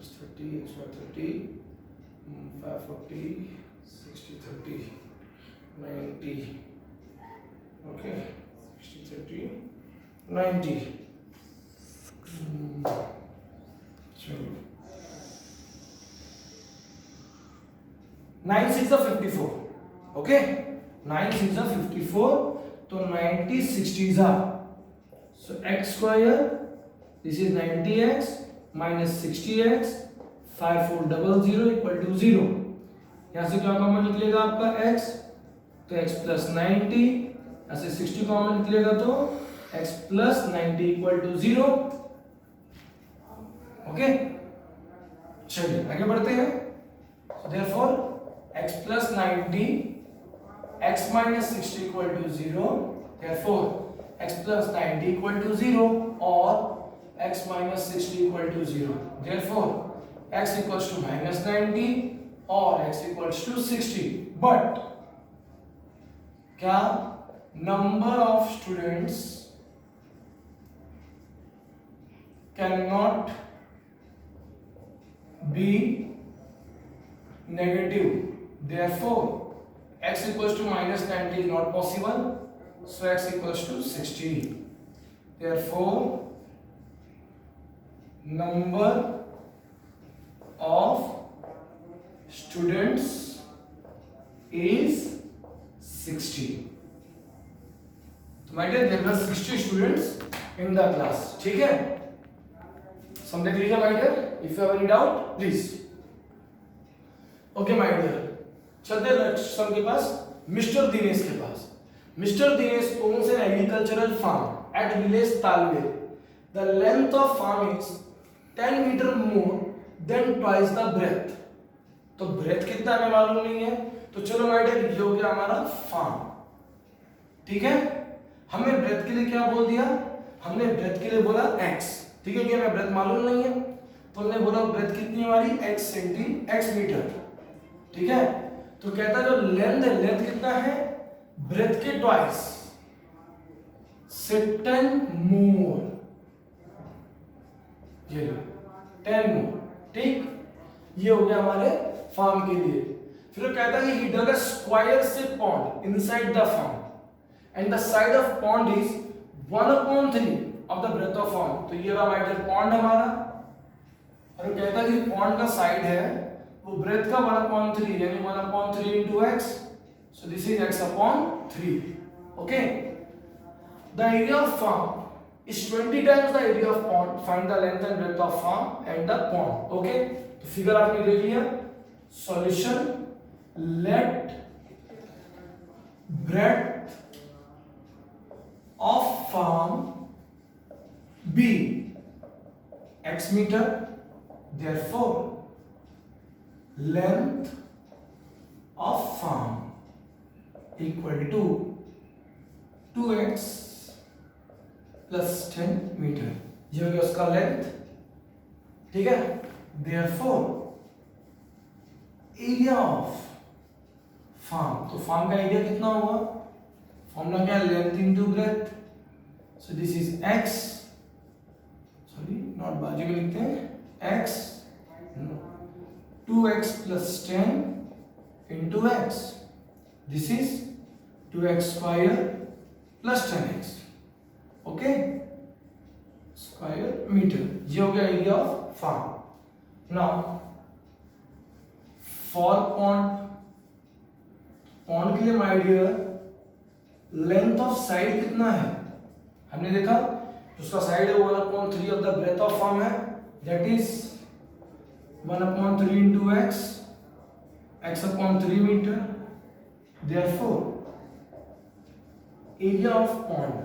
plus 30, x by 30, 540, 60, 30, 90. Okay, 60, 30, 90. चलो 9 6 54. Okay, 9 6 54. तो 90 60s are. So x square, this is 90x minus 60x, 5400 equal to 0. यहाँ से क्या common निकलेगा आपका x, तो x plus 90, यहाँ से 60 कॉमन निकलेगा तो x plus 90 equal to 0. Okay, चलिए आगे बढ़ते हैं. Therefore x plus 90, x minus 60 equal to 0. Therefore x plus 90 equal to 0 or x minus 60 equal to 0. Therefore x equals to minus 90 or x equals to 60. But क्या number of students cannot be negative. Therefore x equals to minus 90 is not possible. So x equals to 60. Therefore number of students is 60. तो my dear, there were 60 students in the class. ठीक है, समझ लीजिए my dear. If you have any doubt, please. Okay my dear, चलते हैं next sum के पास, mister Dinesh के पास. Mister Dinesh owns an agricultural farm at village Talwe. The length of farm is 10 meter more than twice the breadth. तो breadth कितना हमें मालूम नहीं है, तो चलो my dear, ये हो गया हमारा farm. ठीक है, हमें breadth के लिए क्या बोल दिया, हमने breadth के लिए बोला x. ठीक है, कि हमें breadth मालूम नहीं है, तो हमने बोला breadth कितनी हमारी x मीटर. ठीक है, तो कहता जो लेंथ है, लेंथ कितना है, ब्रेथ के ट्वाइस, से 10 मोर, ये 10 मोर. ठीक, ये हो गया हमारे फार्म के लिए. फिर कहता है ही डग अ स्क्वायर से pond inside the farm and the side of pond is 1/3 of the breadth of farm. तो ये रहा हमारा पॉन्ड हमारा, और कहता है कि पॉन्ड का साइड है वो ब्रेथ का 1/3 यानी 1/3 into x. So this is x/3. Okay. The area of farm is 20 times the area of pond. Find the length and breadth of farm and the pond. Okay. तो figure आपने देख लिया. Solution: let breadth of farm be x meter. Therefore length of farm equal to 2x plus 10 metre. ये हो गया उसका length. ठीक है, therefore एरिया ऑफ फार्म, तो फार्म का एरिया कितना होगा, फॉर्मूला क्या है, length into breadth. So this is x, sorry not बाजू में लिखते हैं x, 2x plus 10 into x. This is 2x square plus 10x. Okay, square meter. ये हो गया area of farm. Now for pond, pond के लिए my dear length of side कितना है, हमने देखा उसका साइड है 1/3 of the breadth of farm है, that is 1/3 into x, x/3 meter. Therefore area of pond,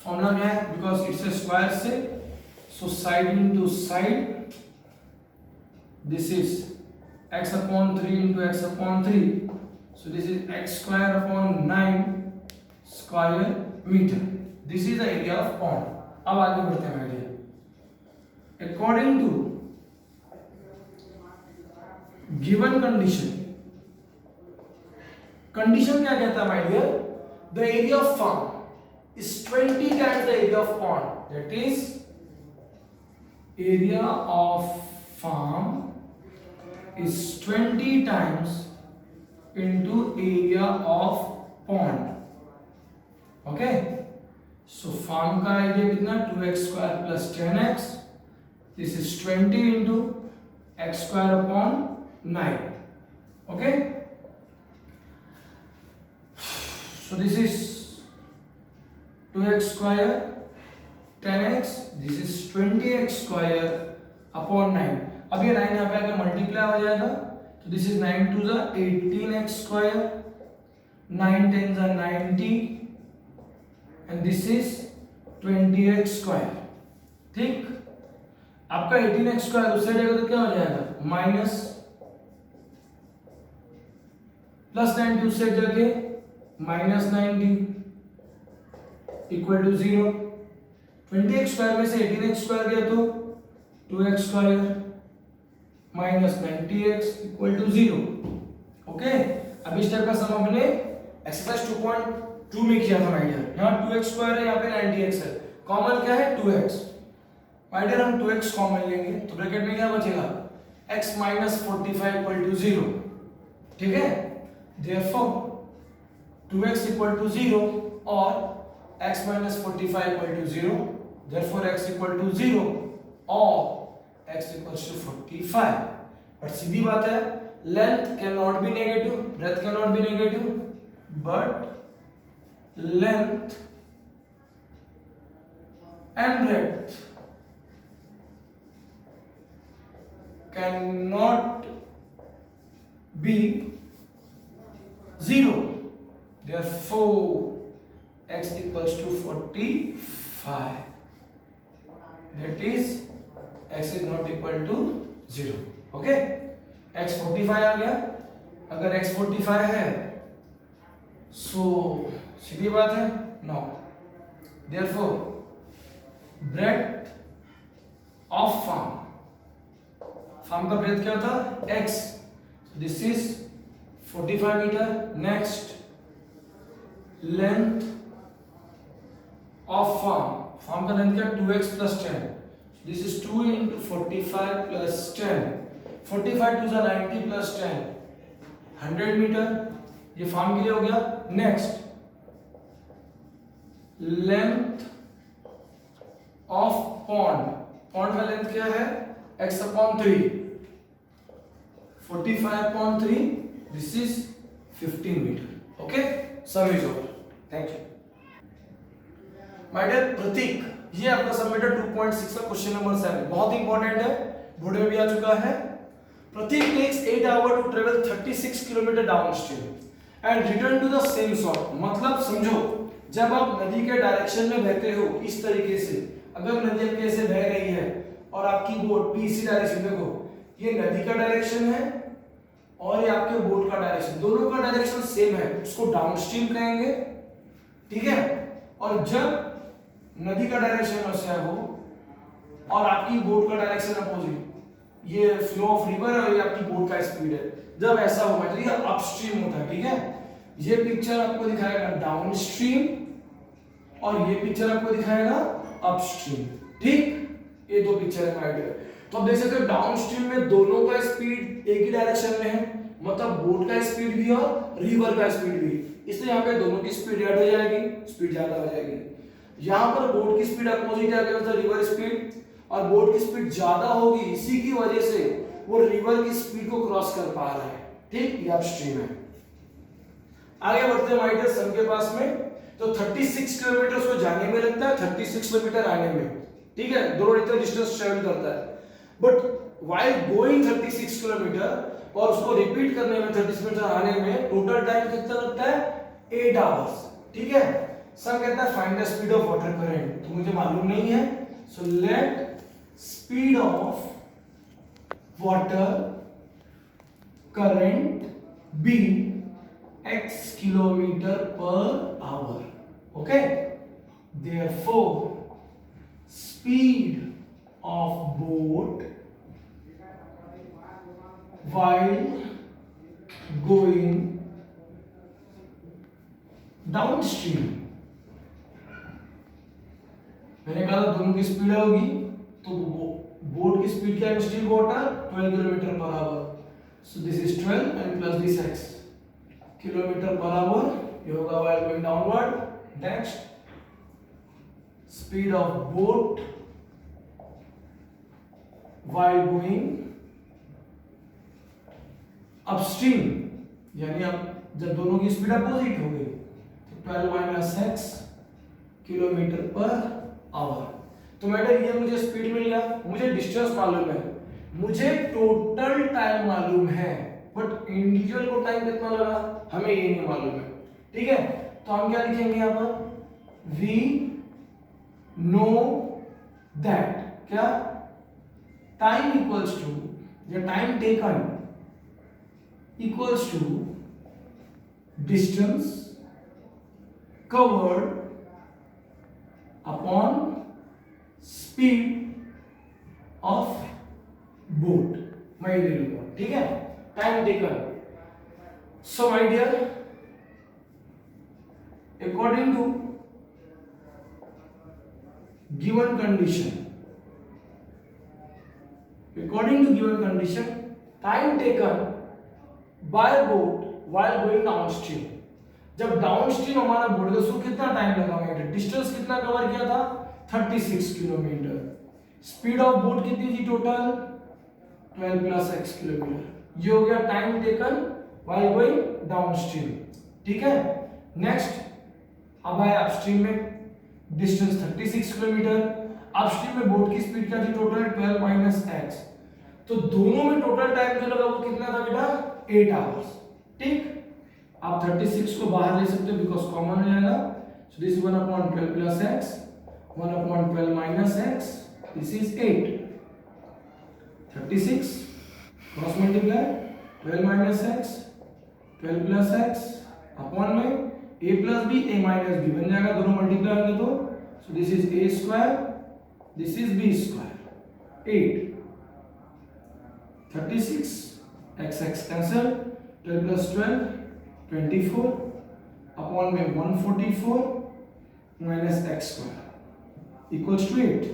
formula क्या है, बिकॉज इट्स ए स्क्वायर से, so side into side, this is x/3 into x/3. So this is x square upon 9 square meter. This is the area of pond. अब आगे बढ़ते हैं idea. According to given condition, condition क्या कहता है my dear, the area of farm is 20 times the area of pond, that is area of farm is 20 times into area of pond. Okay, so farm का area कितना 2x square plus 10x, this is 20 into x square upon 9. Okay, so this is 2x square 10x, this is 20x square upon 9. अब ये 9 यहाँ पे आके multiply हो जाएगा, तो this is 9 two the 18x square, 9 10 the 90 and this is 20x square. ठीक, आपका 18x स्क्वायर उस साइड जाएगा तो क्या हो जाएगा माइनस, प्लस 90 उस साइड जाके minus 90 equal to 0. 20x square में से 18x स्क्वायर गया तो 2x square minus 90x equal to 0. Okay, अब इस टाइप का सम हमने एक्सरसाइज 2.2 में किया था माइडियर. यहाँ 2x स्क्वायर है, यहाँ पे 90x है, कॉमन क्या है 2x. माइडियर हम 2x कॉमन लेंगे तो ब्रैकेट में क्या बचेगा x माइनस 45 इक्वल टू 0. ठीक है, देयरफॉर 2x इक्वल टू 0 और x minus 45 equal to 0, therefore x equal to 0 और x इक्वल्स टू 45. बट सीधी बात है, length can not be negative, breadth can not be negative, but length and breadth cannot be 0. Therefore, x equals to 45. That is, x is not equal to 0. Okay? x 45 आ गया. अगर x 45 है, so सीधी बात है no. Therefore breadth of farm का breadth क्या था x, this is 45 metre. Next, length of farm का लेंथ क्या 2x plus 10, this is 2 into 45 plus 10. 45 two 90 plus 10 100 metre. ये फार्म के लिए हो गया. Next, length of pond, pond का लेंथ क्या है x upon 3, 45 upon 3, this is 15 metre. Okay, sum is over. Thank you my dear Pratik. ये आपका सबमिटेड 2.6 का क्वेश्चन नंबर 7 बहुत इंपॉर्टेंट है, बोर्ड में भी आ चुका है. Pratik takes 8 hour to travel 36 kilometre downstream and return to the same spot. मतलब समझो, जब आप नदी के डायरेक्शन में बहते हो इस तरीके से, अगर नदी आपके ऐसे बह रही है और आपकी बोट भी इसी डायरेक्शन, देखो ये नदी का डायरेक्शन है और ये आपके बोट का डायरेक्शन, दोनों का डायरेक्शन सेम है, उसको डाउनस्ट्रीम कहेंगे. ठीक है, और जब नदी का डायरेक्शन ऐसा हो और आपकी बोट का डायरेक्शन अपोजिट, ये फ्लो ऑफ रिवर है और ये आपकी बोट का स्पीड है, जब ऐसा होगा तो ये अपस्ट्रीम होता है. ठीक है, ये पिक्चर आपको दिखाएगा डाउनस्ट्रीम और ये पिक्चर आपको दिखाएगा अपस्ट्रीम. ठीक, ये दो पिक्चर है माइडियर. तो आप देख सकते हो डाउनस्ट्रीम में दोनों का स्पीड एक ही डायरेक्शन में है, मतलब बोट का स्पीड भी और रिवर का स्पीड भी, इसलिए यहाँ पे दोनों की स्पीड ऐड हो जाएगी, स्पीड ज्यादा हो जाएगी. यहाँ पर बोट की स्पीड अपोजिट आ गया, मतलब रिवर स्पीड, और बोट की स्पीड ज्यादा होगी, इसी की वजह से वो रिवर की स्पीड को क्रॉस कर पा रहा है. ठीक, ये अपस्ट्रीम है. आगे बढ़ते हैं माइडियर सन के पास में. तो 36 किलोमीटर उसको जाने में लगता है, 36 किलोमीटर आने में. ठीक है, दोनों इतना डिस्टेंस ट्रेवल करता है. बट व्हाइल गोइंग 36 किलोमीटर और उसको रिपीट करने में 36 किलोमीटर आने में टोटल टाइम कितना लगता है 8 आवर्स. ठीक है, सर कहता है find the speed of water current, तो मुझे मालूम नहीं है. So let speed of water current be x kilometer per hour. Okay, therefore speed of boat while going downstream. मैंने कहा था दोनों की स्पीड होगी, तो बोट की स्पीड क्या है still water 12 kilometre per hour, so this is 12 and plus this x kilometre per hour, ये होगा while going downward. Next speed of boat while going upstream, यानी अब जब दोनों की स्पीड अपोजिट हो गई तो 12 minus x kilometre per hour. तो मैडम ये मुझे स्पीड मिल गया, मुझे डिस्टेंस मालूम है, मुझे टोटल टाइम मालूम है, बट इंडिविजुअल को टाइम कितना लगा हमें ये नहीं मालूम है। ठीक है, तो हम क्या लिखेंगे यहां पर, वी नो दैट क्या टाइम इक्वल्स टू, या time taken equals to distance covered upon speed of boat, मैं ये ले लूंगा। ठीक है, time taken. So my dear, according to given condition, time taken by boat while going downstream, जब downstream हमारा बोट का सो कितना टाइम लगा, मैं डिस्टेंस कितना कवर किया था 36 किलोमीटर, स्पीड ऑफ बोट कितनी थी टोटल 12 प्लस x किलोमीटर, ये हो गया time taken while going downstream. ठीक है, नेक्स्ट अब आया अपस्ट्रीम में, डिस्टेंस 36 किलोमीटर, अपस्ट्रीम में बोट की स्पीड क्या थी टोटल 12 माइनस x, तो दोनों में टोटल टाइम जो लगा वो कितना था बेटा 8 आवर्स। ठीक, आप 36 को बाहर ले सकते हो बिकॉज कॉमन हो जाएगा, so this 1/12 plus x 1/12 minus x, this is 8, 36 cross multiply 12 minus x 12 plus x upon में a plus b a minus b बन जाएगा, दोनों मल्टीप्लाई होंगे तो, so this is a square this is b square, 8 36 x cancel, 12 plus 12 24 upon में 144 minus x square equals to 8।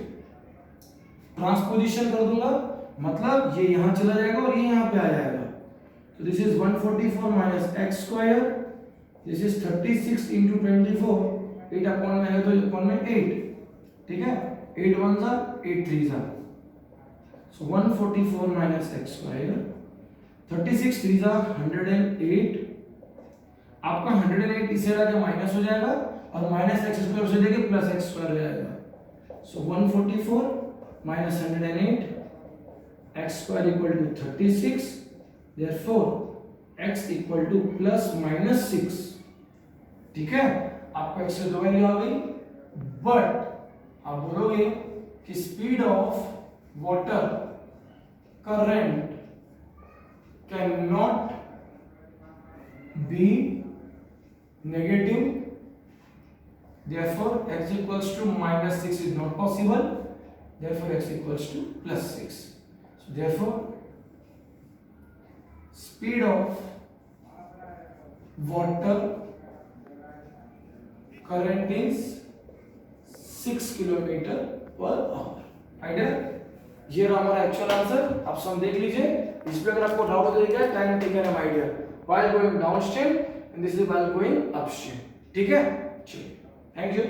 Transposition कर दूंगा, मतलब ये यहां चला जाएगा और ये यहां पे आ जाएगा, तो this is 144 minus x square, this is 36 into 24, 8 upon में है तो अपॉन में 8। ठीक है, 8 1 जा 8 3 जा, सो 144 माइनस x स्क्वायर, 36 3 जा 108, आपका 108 इसे आगे माइनस हो जाएगा और माइनस x स्क्वायर से लेके प्लस x स्क्वायर हो जाएगा, so 144 minus 108 x square equal to 36, therefore x equal to plus minus 6। ठीक है, आपको x से दो वैल्यू आ गई, बट आप बोलोगे कि speed of water current can not be negative, therefore x equals to minus 6 is not possible, therefore x equals to plus 6, so therefore speed of water current is 6 kilometre per hour. Idea, ये रहा हमारा actual answer, आप सब देख लीजिए, इस पे अगर आपको डाउट हो तो टाइम टेकन है idea, while going downstream and this is while going upstream। ठीक है, चलिए, थैंक यू।